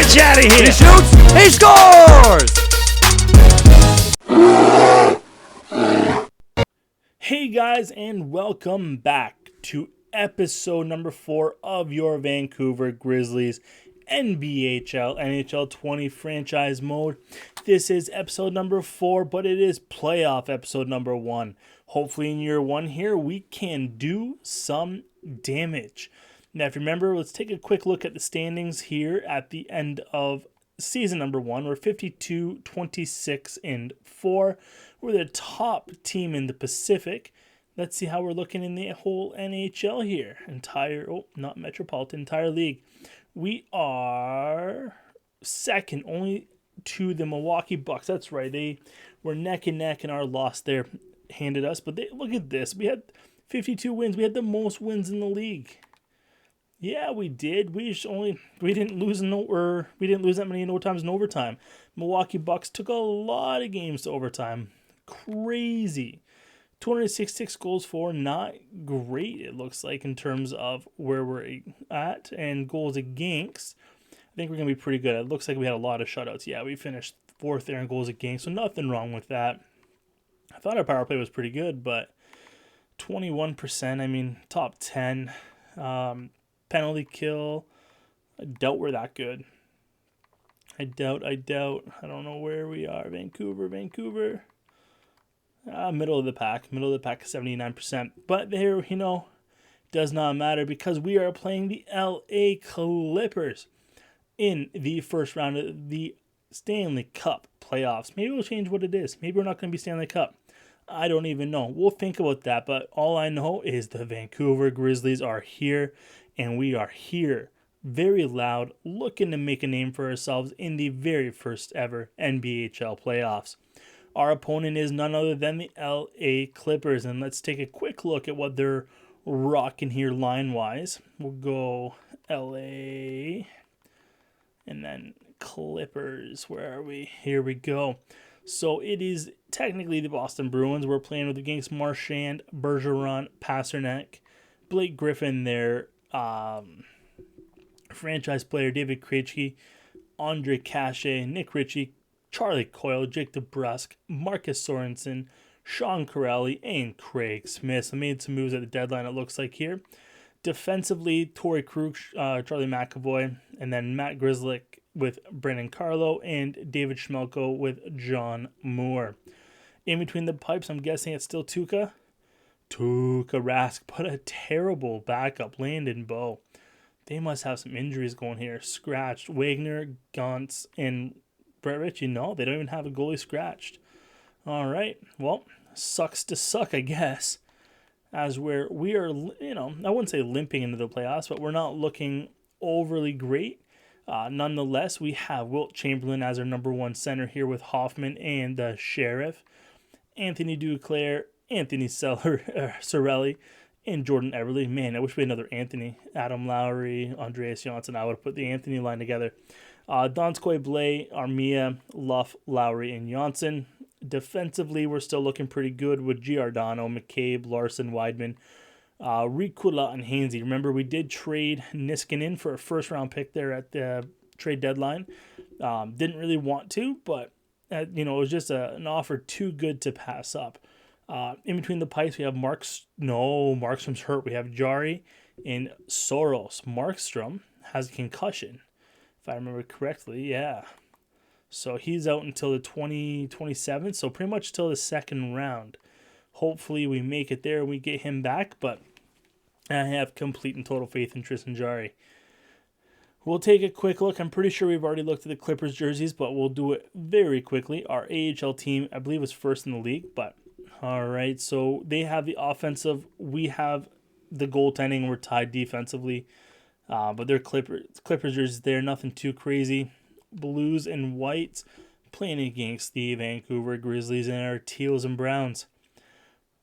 Get you out of here! He shoots, he scores! Hey guys, and welcome back to episode number 4 of your Vancouver Grizzlies NBHL NHL20 franchise mode. This is episode number 4, but it is playoff episode number 1. Hopefully in year 1 here, we can do some damage. Now, if you remember, let's take a quick look at the standings here at the end of season number 1. We're 52, 26, and 4. We're the top team in the Pacific. Let's see how we're looking in the whole NHL here. Entire league. We are second only to the Milwaukee Bucks. That's right. They were neck and neck, and our loss there handed us. But look at this. We had 52 wins. We had the most wins in the league. Yeah, we did. We didn't lose that many in overtimes and overtime. Milwaukee Bucks took a lot of games to overtime. Crazy. 266 goals for, not great, it looks like, in terms of where we're at. And goals against, I think we're going to be pretty good. It looks like we had a lot of shutouts. Yeah, we finished 4th there in goals against, so nothing wrong with that. I thought our power play was pretty good, but 21%, I mean, top 10. Penalty kill, I doubt we're that good. I doubt. I don't know where we are. Vancouver. Middle of the pack, 79%. But there, does not matter because we are playing the LA Clippers in the first round of the Stanley Cup playoffs. Maybe we'll change what it is. Maybe we're not going to be Stanley Cup. I don't even know. We'll think about that, but all I know is the Vancouver Grizzlies are here, and we are here very loud, looking to make a name for ourselves in the very first ever NBHL playoffs. Our opponent is none other than the LA Clippers, and let's take a quick look at what they're rocking here line-wise. We'll go LA, and then Clippers. Where are we? Here we go. So it is technically the Boston Bruins. We're playing with against Marchand, Bergeron, Pasternak, Blake Griffin, their franchise player, David Krejci, Andre Cachet, Nick Ritchie, Charlie Coyle, Jake DeBrusk, Marcus Sorensen, Sean Corelli, and Craig Smith. So made some moves at the deadline, it looks like here. Defensively, Torrey Krug, Charlie McAvoy, and then Matt Grzelcyk with Brendan Carlo, and David Schmelko with John Moore. In between the pipes, I'm guessing it's still Tuukka Rask, but a terrible backup, Landon Bow. They must have some injuries going here. Scratched. Wagner, Gauntz, and Brett Ritchie. No, they don't even have a goalie scratched. All right. Well, sucks to suck, I guess. As we are, I wouldn't say limping into the playoffs, but we're not looking overly great. Nonetheless, we have Wilt Chamberlain as our number 1 center here with Hoffman and the Sheriff, Anthony Duclair, Anthony Cirelli, and Jordan Eberle. Man, I wish we had another Anthony. Adam Lowry, Andreas Janssen. I would have put the Anthony line together. Donskoy, Blais, Armia, Luff, Lowry, and Janssen. Defensively, we're still looking pretty good with Giordano, McCabe, Larson, Weidman, Ricola, and Hainsey. Remember, we did trade Niskanen for a first-round pick there at the trade deadline. Didn't really want to, but it was just an offer too good to pass up. In between the pipes, we have Markstrom's hurt. We have Jari and Soros. Markstrom has a concussion, if I remember correctly. Yeah. So he's out until the 2027, so pretty much till the second round. Hopefully we make it there and we get him back, but I have complete and total faith in Tristan Jari. We'll take a quick look. I'm pretty sure we've already looked at the Clippers jerseys, but we'll do it very quickly. Our AHL team, I believe, was first in the league, but all right. So they have the offensive. We have the goaltending. We're tied defensively, but they're Clippers jerseys there. Nothing too crazy. Blues and whites playing against the Vancouver Grizzlies and our teals and browns.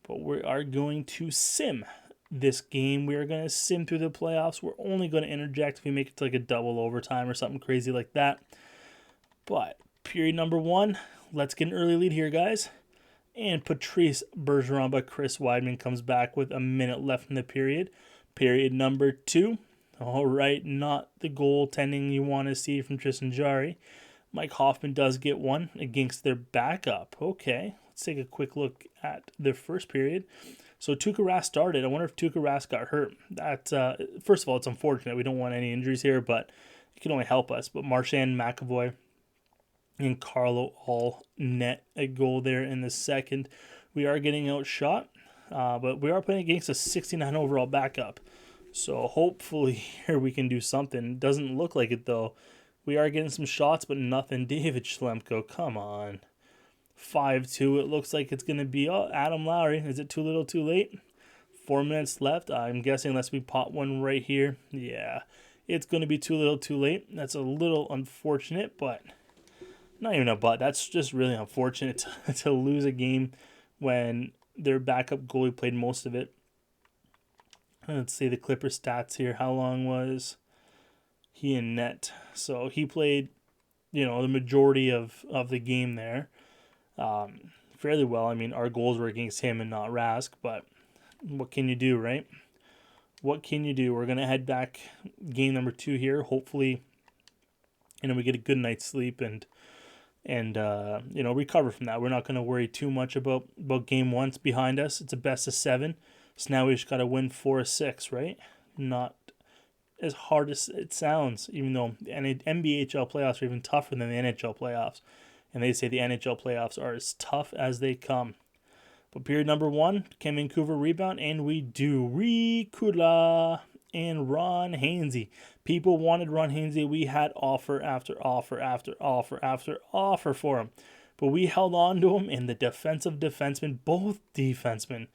But we are going to sim this game. We are going to sim through the playoffs. We're only going to interject if we make it to like a double overtime or something crazy like that. But period number 1, let's get an early lead here, guys. And Patrice Bergeron by Chris Weidman comes back with a minute left in the period. Period number 2. All right, not the goaltending you want to see from Tristan Jarry. Mike Hoffman does get one against their backup. Okay, let's take a quick look at the first period. So Tuukka Rask started. I wonder if Tuukka Rask got hurt. That first of all, it's unfortunate. We don't want any injuries here, but it can only help us. But Marchand, McAvoy, and Carlo all net a goal there in the second. We are getting outshot, but we are playing against a 69 overall backup. So hopefully here we can do something. Doesn't look like it though. We are getting some shots, but nothing. David Schlemko, come on. 5-2. It looks like it's going to be Adam Lowry. Is it too little too late? 4 minutes left. I'm guessing unless we pot one right here. Yeah, it's going to be too little too late. That's a little unfortunate, but not even a but. That's just really unfortunate to lose a game when their backup goalie played most of it. Let's see the Clippers stats here. How long was he in net? So he played, the majority of the game there. Fairly well. I mean, our goals were against him and not Rask, but what can you do, right? What can you do? We're going to head back game number 2 here. Hopefully, we get a good night's sleep and recover from that. We're not going to worry too much about game 1. It's behind us. It's a best of 7. So now we just got to win 4 or 6, right? Not as hard as it sounds, even though the NBHL playoffs are even tougher than the NHL playoffs. And they say the NHL playoffs are as tough as they come. But period number 1, can Vancouver rebound? And we do. Riikula and Ron Hainsey. People wanted Ron Hainsey. We had offer after offer after offer after offer for him. But we held on to him, and the defensive defensemen, both defensemen,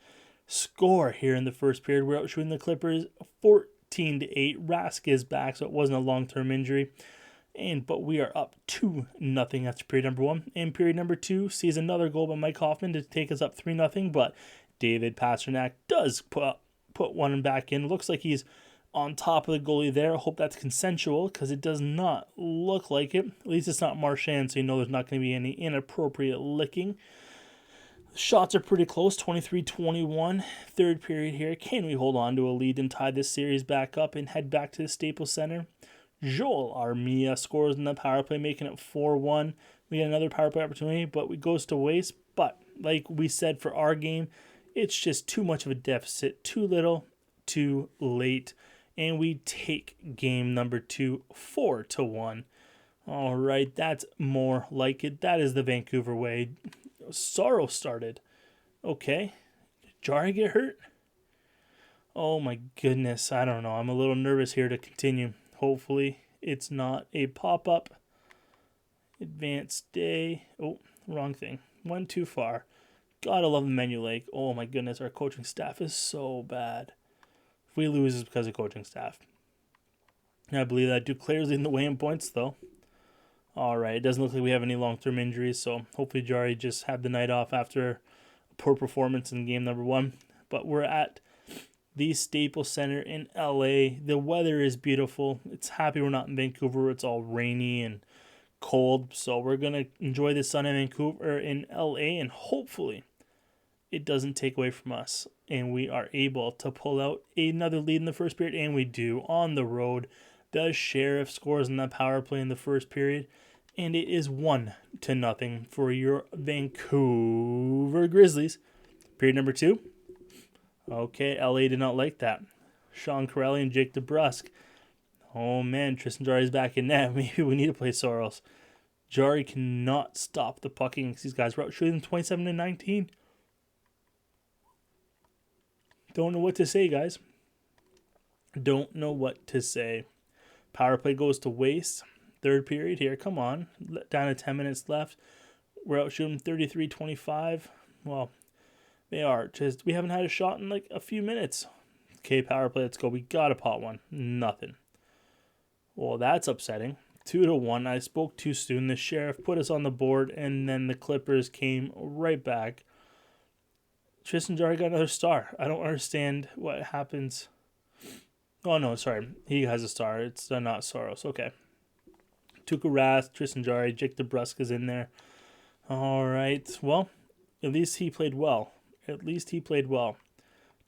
score here in the first period. We're out shooting the Clippers 14-8. Rask is back, so it wasn't a long-term injury. But we are up 2-0 after period number 1. And period number 2 sees another goal by Mike Hoffman to take us up 3-0. But David Pastrnak does put one back in. Looks like he's on top of the goalie there. I hope that's consensual because it does not look like it. At least it's not Marchand, so there's not going to be any inappropriate licking. Shots are pretty close, 23-21. Third period here. Can we hold on to a lead and tie this series back up and head back to the Staples Center? Joel Armia scores in the power play, making it 4-1. We get another power play opportunity, but it goes to waste. But like we said for our game, it's just too much of a deficit. Too little, too late. And we take game number 2, 4-1. All right, that's more like it. That is the Vancouver way. Sorrow started. Okay. Did Jarry get hurt? Oh my goodness. I don't know. I'm a little nervous here to continue. Hopefully it's not a pop-up. Advanced day. Oh, wrong thing. Went too far. Gotta love the menu lake. Oh my goodness, our coaching staff is so bad. If we lose, it's because of coaching staff. I believe that Duclair's leading the way in points, though. All right, it doesn't look like we have any long-term injuries, so hopefully Jarry just had the night off after a poor performance in game number 1. But we're at the Staples Center in LA. The weather is beautiful. It's happy we're not in Vancouver where it's all rainy and cold. So we're going to enjoy the sun in Vancouver, in LA, and hopefully it doesn't take away from us. And we are able to pull out another lead in the first period, and we do on the road. The Sheriff scores in the power play in the first period, and it is 1-0 for your Vancouver Grizzlies. Period number 2. Okay, LA did not like that. Sean Corelli and Jake DeBrusk. Oh man, Tristan Jarry's back in net. Maybe we need to play Soros. Jarry cannot stop the pucking against these guys. We're out shooting 27-19. Don't know what to say, guys. Don't know what to say. Power play goes to waste. Third period here. Come on. Down to 10 minutes left. We're out shooting 33-25. Well, they are. We haven't had a shot in like a few minutes. Okay, power play. Let's go. We got to pot one. Nothing. Well, that's upsetting. 2-1. I spoke too soon. The Sheriff put us on the board, and then the Clippers came right back. Tristan Jarry got another star. I don't understand what happens. Oh, no, sorry. He has a star. It's not Soros. Okay. Tuukka Rask, Tristan Jarry, Jake DeBrusk is in there. All right. Well, at least he played well.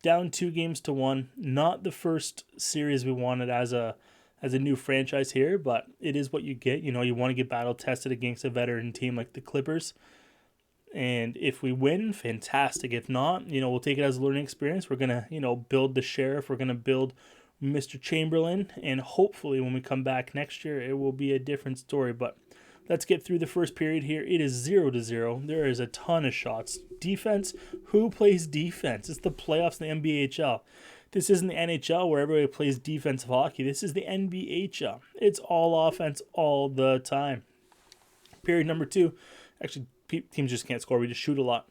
Down 2-1. Not the first series we wanted as a new franchise here, but it is what you get. You want to get battle tested against a veteran team like the Clippers. And if we win, fantastic. If not, we'll take it as a learning experience. We're going to, build the Sheriff. We're going to build Mr. Chamberlain. And hopefully when we come back next year, it will be a different story. But let's get through the first period here. It is 0-0. There is a ton of shots. Defense, who plays defense? It's the playoffs in the NBHL. This isn't the NHL where everybody plays defensive hockey. This is the NBHL. It's all offense all the time. Period number 2. Actually, teams just can't score. We just shoot a lot.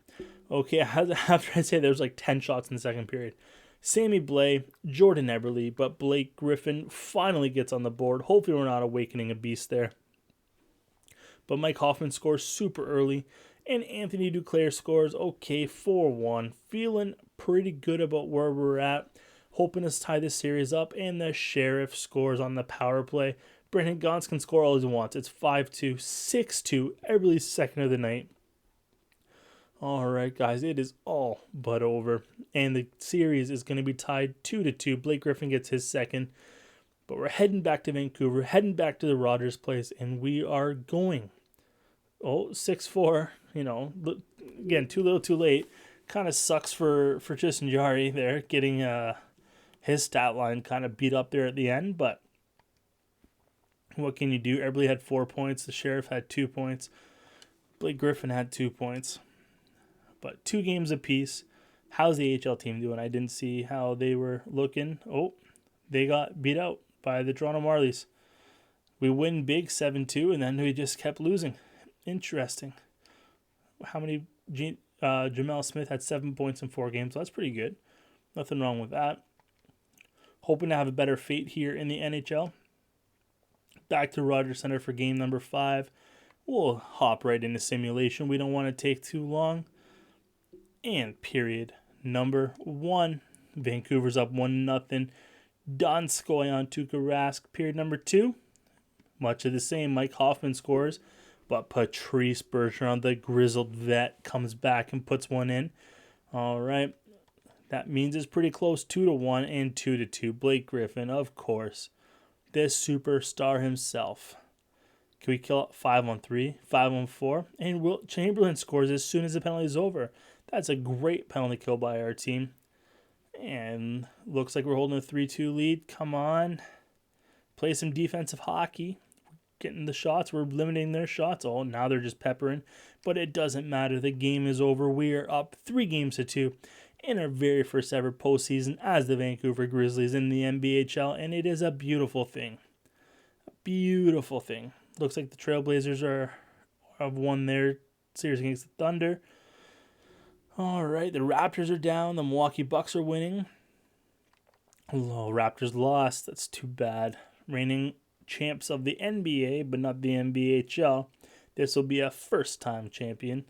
Okay, after I say there's like 10 shots in the second period. Sammy Blais, Jordan Eberle, but Blake Griffin finally gets on the board. Hopefully we're not awakening a beast there. But Mike Hoffman scores super early. And Anthony Duclair scores, 4-1. Feeling pretty good about where we're at. Hoping to tie this series up. And the Sheriff scores on the power play. Brendan Gaunce can score all he wants. It's 5-2, 6-2. Eberle's second of the night. All right, guys, it is all but over. And the series is going to be tied 2-2. Blake Griffin gets his second. But we're heading back to Vancouver, heading back to the Rogers place, and we are going. 6-4, again, too little, too late. Kind of sucks for Tristan Jarry there, getting his stat line kind of beat up there at the end, but what can you do? Eberle had 4 points. The Sheriff had 2 points. Blake Griffin had 2 points. But 2 games apiece. How's the AHL team doing? I didn't see how they were looking. They got beat out by the Toronto Marlies. We win big 7-2, and then we just kept losing. Interesting. How many? Jamel Smith had 7 points in 4 games. So that's pretty good. Nothing wrong with that. Hoping to have a better fate here in the NHL. Back to Rogers Center for game number 5. We'll hop right into simulation. We don't want to take too long. And period number 1. Vancouver's up 1-0. Donskoy on Tuukka Rask. Period number 2. Much of the same. Mike Hoffman scores. But Patrice Bergeron, the grizzled vet, comes back and puts one in. All right. That means it's pretty close. 2-1 and 2-2. Blake Griffin, of course. This superstar himself. Can we kill it 5-on-3, 5-on-4? And Wilt Chamberlain scores as soon as the penalty is over. That's a great penalty kill by our team. And looks like we're holding a 3-2 lead. Come on. Play some defensive hockey. Getting the shots. We're limiting their shots. Now they're just peppering. But it doesn't matter. The game is over. We are up 3-2 in our very first ever postseason as the Vancouver Grizzlies in the NBHL. And it is a beautiful thing. A beautiful thing. Looks like the Trailblazers have won their series against the Thunder. All right. The Raptors are down. The Milwaukee Bucks are winning. Raptors lost. That's too bad. Reigning champs of the NBA, but not the NBHL. This will be a first-time champion.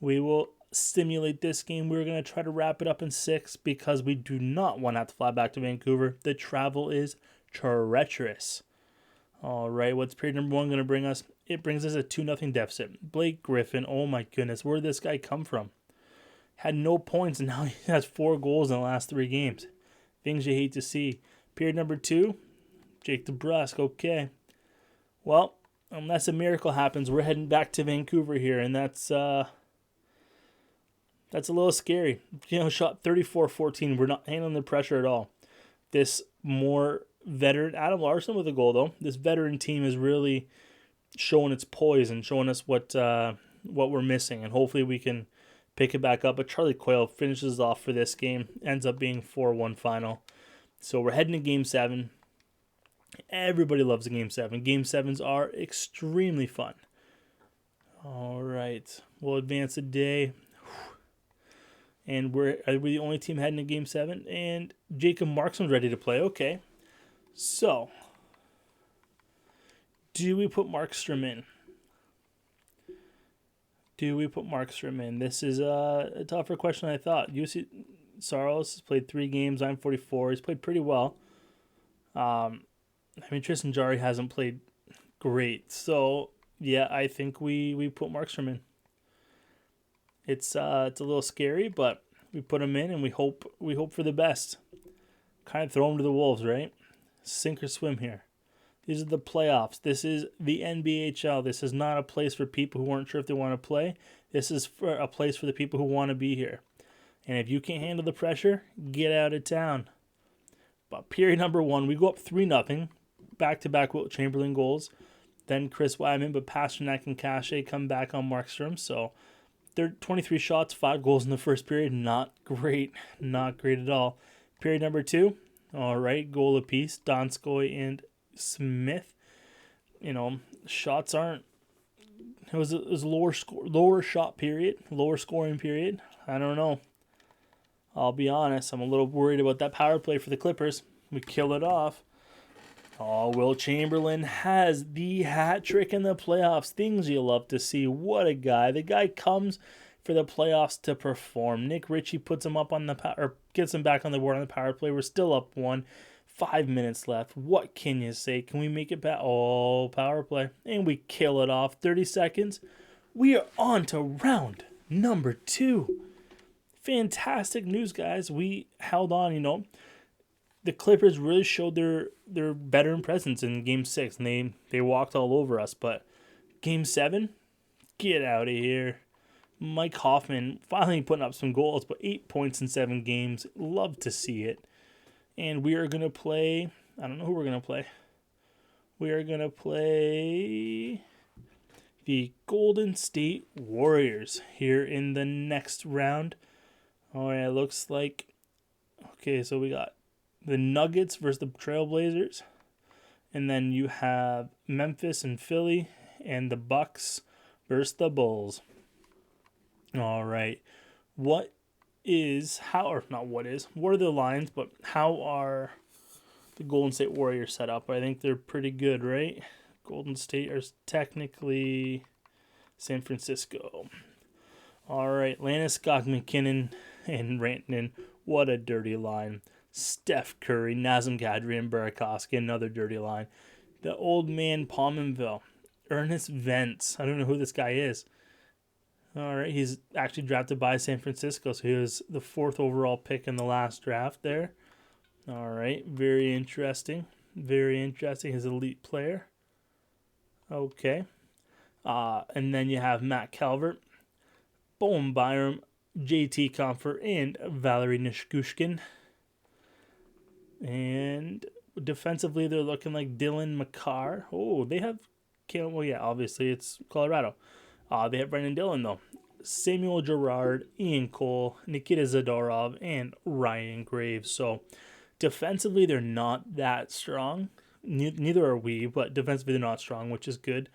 We will simulate this game. We're going to try to wrap it up in 6 because we do not want to have to fly back to Vancouver. The travel is treacherous. All right, what's period number 1 going to bring us? It brings us a 2-0 deficit. Blake Griffin, oh my goodness, where did this guy come from? Had no points, and now he has 4 goals in the last 3 games. Things you hate to see. Period number 2, Jake DeBrusk, okay. Well, unless a miracle happens, we're heading back to Vancouver here, and that's a little scary. Shot 34-14. We're not handling the pressure at all. This more veteran, Adam Larson with a goal, though. This veteran team is really showing its poise and showing us what we're missing, and hopefully we can pick it back up. But Charlie Coyle finishes off for this game. Ends up being 4-1 final. So we're heading to Game 7. Everybody loves a Game 7. Game 7s are extremely fun. All right. We'll advance a day. And are we the only team heading to Game 7? And Jacob Markstrom's ready to play. Okay. So, do we put Markstrom in? This is a tougher question than I thought. UC Saros has played 3 games. I'm 44. He's played pretty well. Tristan Jarry hasn't played great. So, yeah, I think we put Markstrom in. It's a little scary, but We put them in, and we hope for the best. Kind of throw them to the wolves, right? Sink or swim here. These are the playoffs. This is the NBHL. This is not a place for people who aren't sure if they want to play. This is for a place for the people who want to be here. And if you can't handle the pressure, get out of town. But period number 1, we go up 3-0. Back-to-back Wilt Chamberlain goals. Then Chris Wyman, but Pasternak and Cache come back on Markstrom. So they're 23 shots, 5 goals in the first period. Not great. Not great at all. Period number 2. All right, goal apiece. Donskoy and Smith. Shots aren't. It was a lower shot period, lower scoring period. I don't know. I'll be honest. I'm a little worried about that power play for the Clippers. We kill it off. Oh, Wilt Chamberlain has the hat trick in the playoffs. Things you love to see. What a guy. The guy comes for the playoffs to perform. Nick Ritchie puts him up on the or gets him back on the board on the power play. We're still up 1. 5 minutes left. What can you say? Can we make it back? Oh, power play. And we kill it off. 30 seconds. We are on to round number 2. Fantastic news, guys. We held on, The Clippers really showed their veteran presence in Game 6, and they walked all over us. But Game 7, get out of here. Mike Hoffman finally putting up some goals, but 8 points in 7 games. Love to see it. And we are going to play, I don't know who we're going to play. We are going to play the Golden State Warriors here in the next round. All right, it looks like, okay, so we got the Nuggets versus the Trailblazers. And then you have Memphis and Philly and the Bucks versus the Bulls. All right, what are the lines, but how are the Golden State Warriors set up? I think they're pretty good, right? Golden State are technically San Francisco. All right, Landeskog, McKinnon, and Rantanen. What a dirty line. Steph Curry, Nazem Kadri, and Burakovsky, another dirty line. The old man Pominville, Ernest Vance. I don't know who this guy is. All right, he's actually drafted by San Francisco, so he was the 4th overall pick in the last draft there. All right, very interesting. Very interesting. He's an elite player. Okay. And then you have Matt Calvert, Bowen Byram, JT Comfort, and Valerie Nishkushkin. And defensively, they're looking like Dylan McCarr. Oh, they have... Well, yeah, obviously it's Colorado. They have Brendan Dillon, though. Samuel Girard, Ian Cole, Nikita Zadorov, and Ryan Graves. So, defensively, they're not that strong. Neither are we, but defensively, they're not strong, which is good.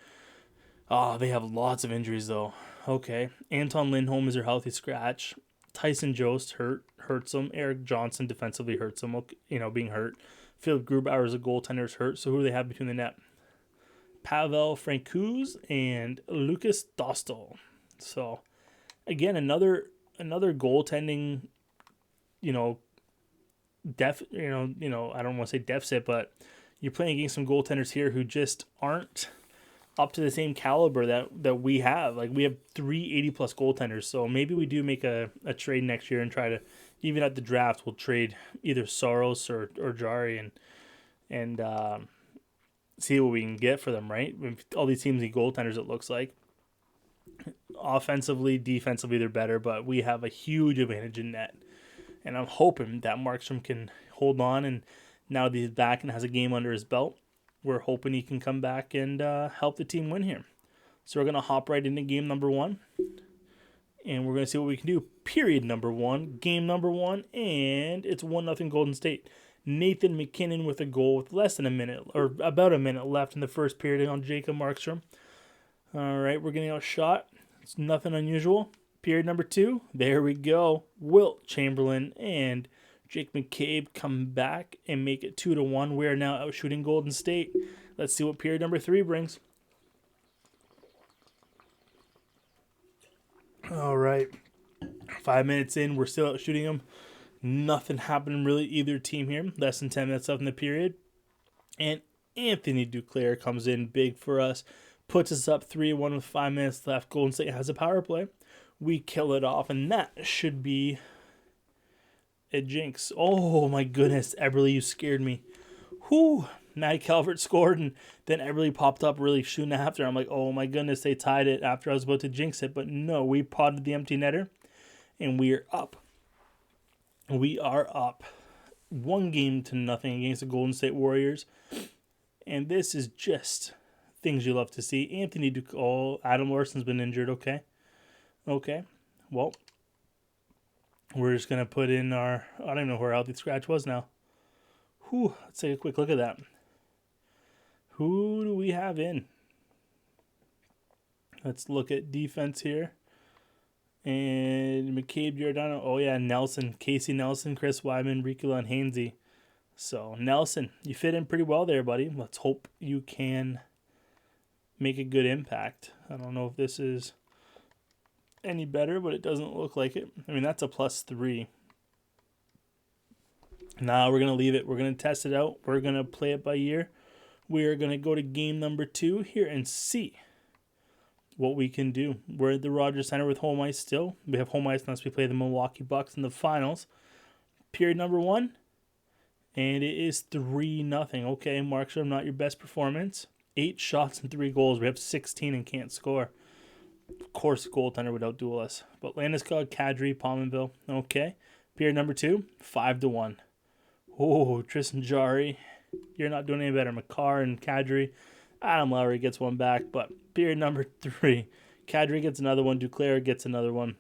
They have lots of injuries, though. Okay. Anton Lindholm is their healthy scratch. Tyson Jost hurts him. Eric Johnson defensively hurts him, being hurt. Philip Grubauer is a goaltender is hurt. So, who do they have between the net? Pavel Francouz and Lucas Dostal. So, again, another goaltending, I don't want to say deficit, but you're playing against some goaltenders here who just aren't up to the same caliber that we have. Like, we have 3 80-plus goaltenders, so maybe we do make a trade next year and try to, even at the draft, we'll trade either Soros or Jari and see what we can get for them, right? With all these teams need goaltenders, it looks like. Offensively, defensively, they're better, but we have a huge advantage in net. And I'm hoping that Markstrom can hold on, and now that he's back and has a game under his belt, we're hoping he can come back and help the team win here. So we're going to hop right into game number 1, and we're going to see what we can do. Period number 1, game number 1, and it's 1-0 Golden State. Nathan McKinnon with a goal with less than a minute, or about a minute left in the first period on Jacob Markstrom. All right, we're getting outshot. It's nothing unusual. Period number 2, there we go. Wilt Chamberlain and Jake McCabe come back and make it 2-1. We are now out shooting Golden State. Let's see what period number 3 brings. All right, 5 minutes in, we're still out shooting them. Nothing happening really either team here. Less than 10 minutes left in the period. And Anthony Duclair comes in big for us. Puts us up 3-1 with 5 minutes left. Golden State has a power play. We kill it off. And that should be a jinx. Oh my goodness, Eberle, you scared me. Whew. Matt Calvert scored, and then Eberle popped up really soon after. I'm like, oh my goodness, they tied it after I was about to jinx it. But no, we potted the empty netter, and we are up. We are up 1-0 against the Golden State Warriors. And this is just things you love to see. Anthony Duke. Oh, Adam Larson's been injured. Okay. Well, we're just going to put in our... I don't even know where our healthy scratch was now. Whew, let's take a quick look at that. Who do we have in? Let's look at defense here. And McCabe, Giordano. Oh, yeah, Nelson. Casey Nelson, Chris Wyman, Ricola, and Hainsey. So, Nelson, you fit in pretty well there, buddy. Let's hope you can make a good impact. I don't know if this is any better, but it doesn't look like it. I mean, that's a +3. Now we're going to leave it. We're going to test it out. We're going to play it by ear. We are going to go to game number 2 here and see what we can do. We're at the Rogers Center with home ice still. We have home ice unless we play the Milwaukee Bucks in the finals. Period number 1. And it is 3-0. Okay, Markstrom, not your best performance. 8 shots and 3 goals. We have 16 and can't score. Of course, goaltender would outduel us. But Landeskog, Kadri, Pominville. Okay. Period number 2, 5-1. Oh, Tristan Jarry. You're not doing any better. Makar and Kadri. Adam Lowry gets one back. But period number 3, Kadri gets another one. Duclair gets another one.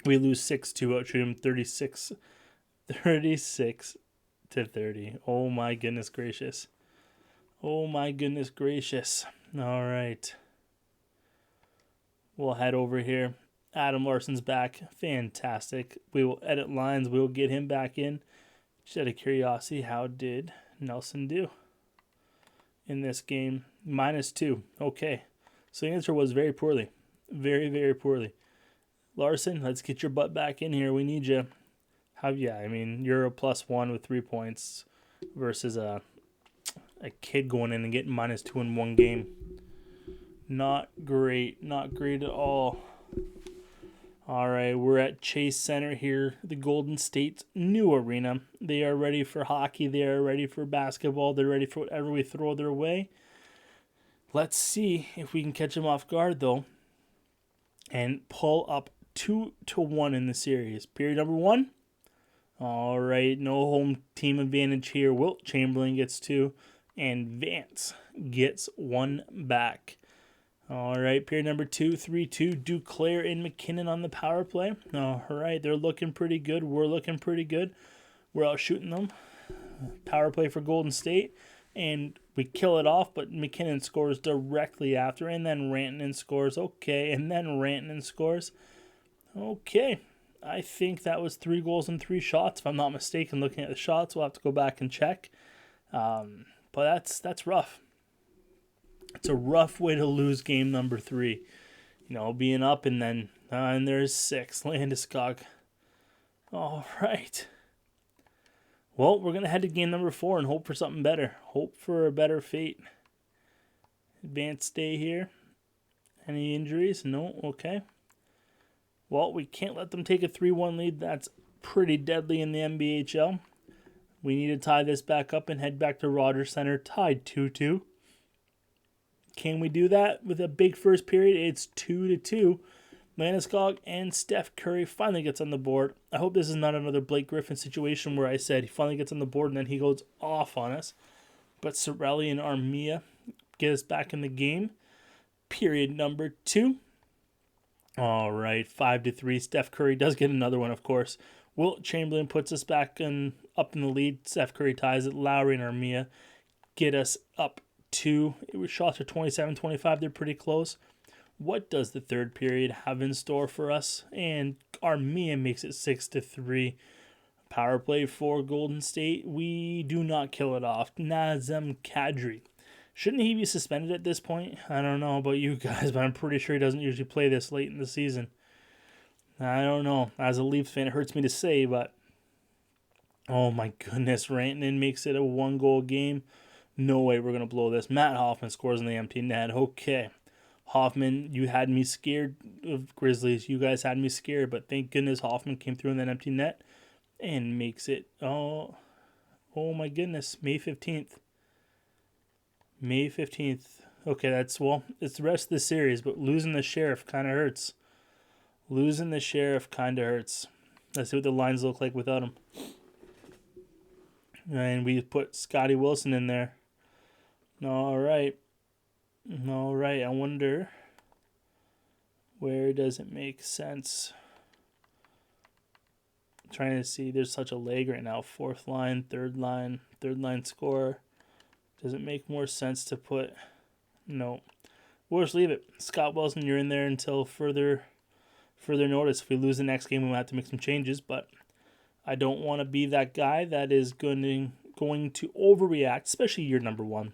We lose 6-2. Outshoot him 36-30. Oh my goodness gracious. All right. We'll head over here. Adam Larson's back. Fantastic. We will edit lines. We will get him back in. Just out of curiosity, how did Nelson do in this game? -2. Okay. So the answer was very poorly. Very, very poorly. Larson, let's get your butt back in here. We need you. I mean, you're a +1 with 3 points versus a kid going in and getting -2 in one game. Not great. Not great at all. All right, we're at Chase Center here, the Golden State's new arena. They are ready for hockey. They are ready for basketball. They're ready for whatever we throw their way. Let's see if we can catch them off guard, though, and pull up 2-1 in the series. Period number 1. All right, no home team advantage here. Wilt Chamberlain gets 2, and Vance gets 1 back. All right, period number 2, 3-2. Duclair and McKinnon on the power play. All right, they're looking pretty good. We're looking pretty good. We're out shooting them. Power play for Golden State, and we kill it off, but McKinnon scores directly after, and then Rantanen scores. Okay, and then Rantanen scores. Okay, I think that was 3 goals and 3 shots, if I'm not mistaken. Looking at the shots, we'll have to go back and check. But that's rough. It's a rough way to lose game number 3. Being up and then and there's 6. Landeskog. All right. Well, we're going to head to game number 4 and hope for something better. Hope for a better fate. Advanced stay here. Any injuries? No? Okay. Well, we can't let them take a 3-1 lead. That's pretty deadly in the NBHL. We need to tie this back up and head back to Rogers Center, tied 2-2. Can we do that with a big first period? It's 2-2. Landeskog and Steph Curry finally gets on the board. I hope this is not another Blake Griffin situation where I said he finally gets on the board and then he goes off on us. But Cirelli and Armia get us back in the game. Period number 2. All right, 5-3. Steph Curry does get another one, of course. Wilt Chamberlain puts us back up in the lead. Steph Curry ties it. Lowry and Armia get us up 2. It was shots are 27-25. They're pretty close. What does the third period have in store for us? And Armia makes it 6-3. Power play for Golden State. We do not kill it off. Nazem Kadri. Shouldn't he be suspended at this point? I don't know about you guys, but I'm pretty sure he doesn't usually play this late in the season. I don't know. As a Leafs fan, it hurts me to say, but oh my goodness, Rantanen makes it a 1-goal game. No way we're going to blow this. Matt Hoffman scores in the empty net. Okay. Hoffman, you had me scared of Grizzlies. You guys had me scared, but thank goodness Hoffman came through in that empty net. and makes it, oh my goodness, May 15th. May 15th. Okay, it's the rest of the series, but losing the Sheriff kind of hurts. Let's see what the lines look like without him. And we put Scotty Wilson in there. All right. I wonder, where does it make sense? I'm trying to see. There's such a lag right now. Fourth line, third line score. Does it make more sense to put? No. We'll just leave it. Scott Wilson, you're in there until further notice. If we lose the next game, we might have to make some changes, but I don't want to be that guy that is going to overreact, especially year number 1.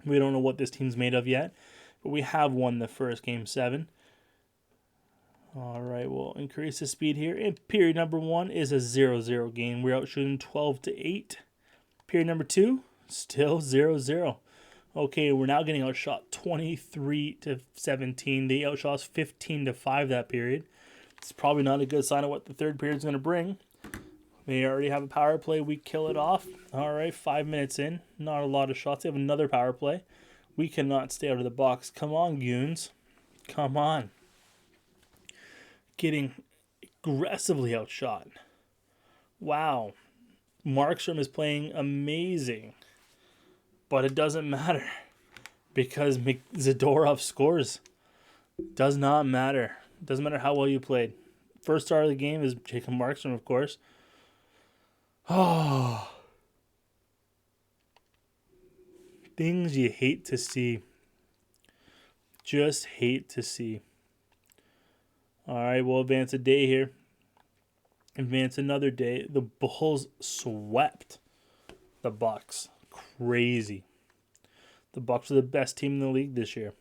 We don't know what this team's made of yet, but we have won the first game 7. All right, we'll increase the speed here. And period number 1 is a 0-0 game. We're out shooting 12-8. Period number 2, still 0-0. Okay, we're now getting outshot 23-17. They outshot us 15-5 that period. It's probably not a good sign of what the third period is going to bring. They already have a power play. We kill it off. All right, 5 minutes in. Not a lot of shots. They have another power play. We cannot stay out of the box. Come on, goons. Come on. Getting aggressively outshot. Wow. Markstrom is playing amazing. But it doesn't matter. Because Zadorov scores. Does not matter. Doesn't matter how well you played. First star of the game is Jacob Markstrom, of course. Oh. Things you hate to see. Just hate to see. All right, we'll advance a day here. Advance another day. The Bulls swept the Bucks. Crazy. The Bucks are the best team in the league this year.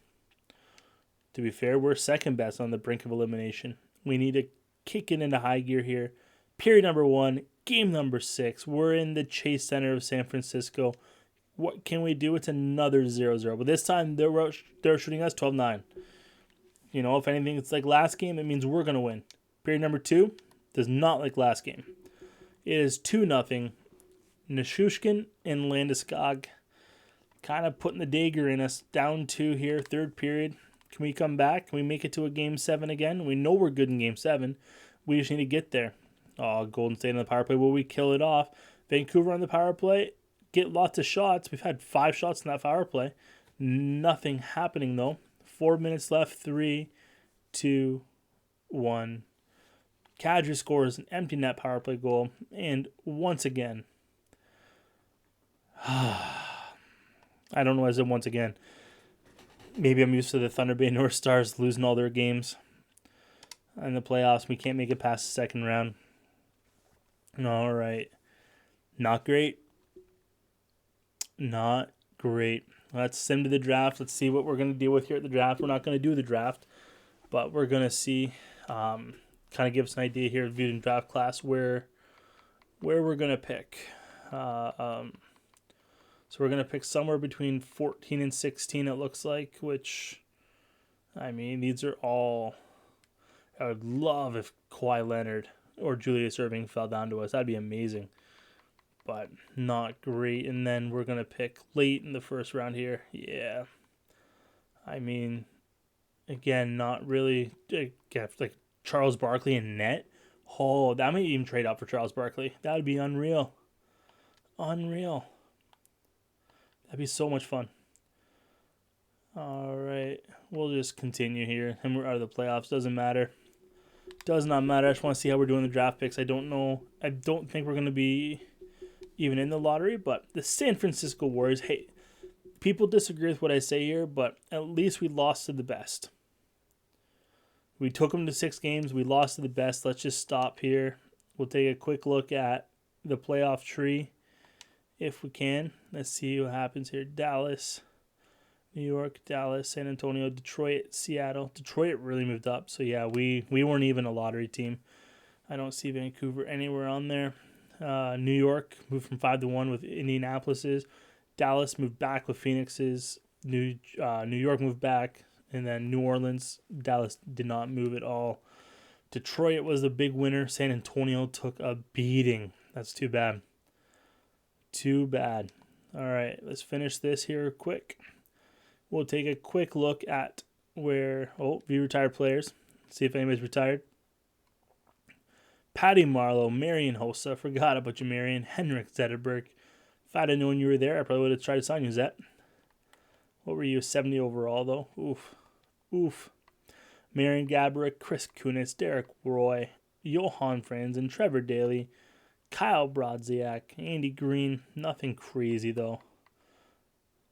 To be fair, we're second best on the brink of elimination. We need to kick it into high gear here. Period number 1, game number 6. We're in the Chase Center of San Francisco. What can we do? It's another 0-0. But this time, they're shooting us 12-9. You know, if anything, it's like last game, it means we're going to win. Period number 2 does not like last game. It is 2-0. Nishushkin and Landeskog kind of putting the dagger in us. Down 2 here, third period. Can we come back? Can we make it to a game 7 again? We know we're good in game 7. We just need to get there. Oh, Golden State on the power play. Will we kill it off? Vancouver on the power play. Get lots of shots. We've had 5 shots in that power play. Nothing happening, though. 4 minutes left. 3, 2, 1. Kadri scores an empty net power play goal. And once again, I don't know why I said once again. Maybe I'm used to the Thunder Bay North Stars losing all their games in the playoffs. We can't make it past the second round. All right. Not great. Not great. Let's send to the draft. Let's see what we're going to deal with here at the draft. We're not going to do the draft, but we're going to see, kind of give us an idea here of viewing draft class where we're going to pick. So we're going to pick somewhere between 14 and 16, it looks like, which, I mean, these are all, I would love if Kawhi Leonard or Julius Erving fell down to us. That'd be amazing, but not great. And then we're going to pick late in the first round here. Yeah. I mean, again, not really, like Charles Barkley and net. Oh, that might even trade up for Charles Barkley. That would be unreal. Unreal. That'd be so much fun. All right. We'll just continue here. And we're out of the playoffs. Doesn't matter. Does not matter. I just want to see how we're doing the draft picks. I don't know. I don't think we're going to be even in the lottery. But the San Francisco Warriors, hey, people disagree with what I say here, but at least we lost to the best. We took them to 6 games. We lost to the best. Let's just stop here. We'll take a quick look at the playoff tree if we can. Let's see what happens here. Dallas, New York, Dallas, San Antonio, Detroit, Seattle. Detroit really moved up. So, yeah, we weren't even a lottery team. I don't see Vancouver anywhere on there. New York moved from 5-1 with Indianapolis's. Dallas moved back with Phoenix's. New York moved back. And then New Orleans, Dallas did not move at all. Detroit was the big winner. San Antonio took a beating. That's too bad. Too bad. All right, let's finish this here quick. We'll take a quick look at view retired players. See if anybody's retired. Patty Marleau, Marian Hossa. Forgot about you, Marian. Henrik Zetterberg. If I'd have known you were there, I probably would have tried to sign you, Zet. What were you, 70 overall, though? Oof. Marian Gaborik, Chris Kunitz, Derek Roy, Johan Franzen, Trevor Daley, Kyle Brodziak, Andy Green. Nothing crazy, though.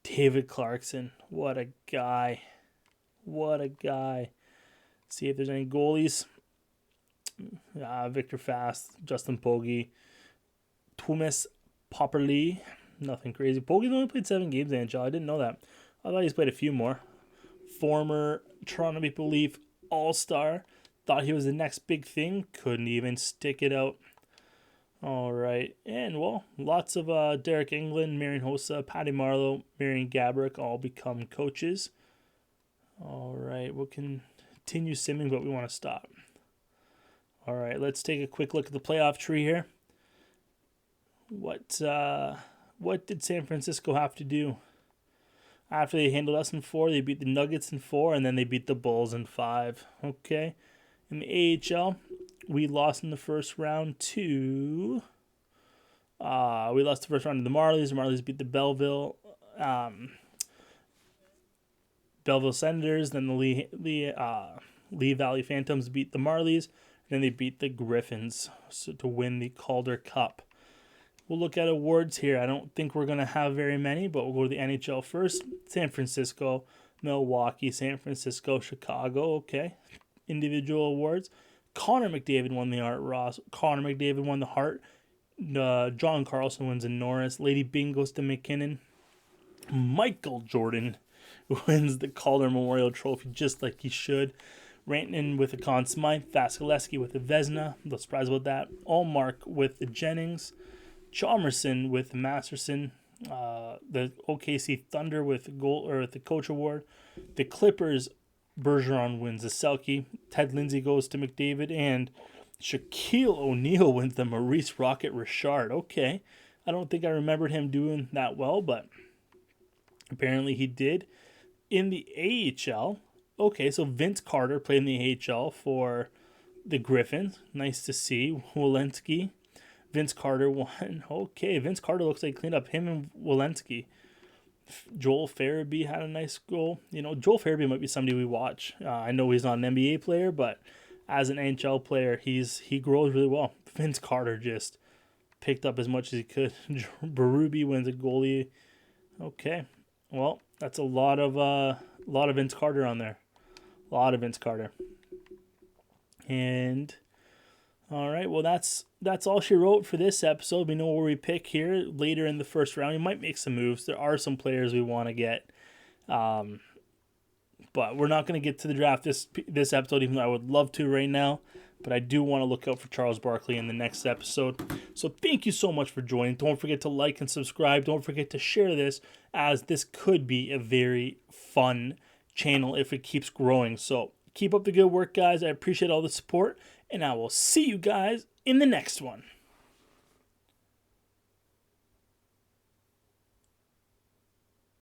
David Clarkson. What a guy. See if there's any goalies. Victor Fast, Justin Pogge, Tuomas Popperly. Nothing crazy. Pogge's only played 7 games in NHL. I didn't know that. I thought he's played a few more. Former Toronto Maple Leaf All-Star. Thought he was the next big thing. Couldn't even stick it out. All right. And, lots of Derek England, Marian Hossa, Patty Marleau, Marian Gaborik all become coaches. All right. We'll continue simming, but we want to stop. All right. Let's take a quick look at the playoff tree here. What did San Francisco have to do? After they handled us in 4, they beat the Nuggets in 4, and then they beat the Bulls in 5. Okay. In the AHL, we lost in the first round to... the Marlies. The Marlies beat the Belleville Senators. Then the Lee Valley Phantoms beat the Marlies. Then they beat the Griffins to win the Calder Cup. We'll look at awards here. I don't think we're going to have very many, but we'll go to the NHL first. San Francisco, Milwaukee, San Francisco, Chicago. Okay. Individual awards. Connor McDavid won the Art Ross. Connor McDavid won the Hart. John Carlson wins the Norris. Lady Byng goes to McKinnon. Michael Jordan wins the Calder Memorial Trophy just like he should. Rantanen with the Conn Smythe. Vasilevsky with the Vezina. No surprise about that. Allmark with the Jennings. Chalmerson with Masterson, the OKC Thunder with the Coach Award, the Clippers Bergeron wins the Selke, Ted Lindsay goes to McDavid, and Shaquille O'Neal wins the Maurice Rocket Richard. Okay, I don't think I remembered him doing that well, but apparently he did. In the AHL, okay, so Vince Carter played in the AHL for the Griffins. Nice to see. Walensky. Vince Carter won. Okay, Vince Carter looks like cleaned up him and Walensky. Joel Farabee had a nice goal. Joel Farabee might be somebody we watch. I know he's not an NBA player, but as an NHL player, he grows really well. Vince Carter just picked up as much as he could. Berube wins a goalie. Okay, well, that's a lot of Vince Carter on there. A lot of Vince Carter. And all right, well, that's all she wrote for this episode. We know where we pick here later in the first round. We might make some moves. There are some players we want to get, but we're not going to get to the draft this episode, even though I would love to right now. But I do want to look out for Charles Barkley in the next episode. So thank you so much for joining. Don't forget to like and subscribe. Don't forget to share this, as this could be a very fun channel if it keeps growing. So keep up the good work, guys. I appreciate all the support. And I will see you guys in the next one.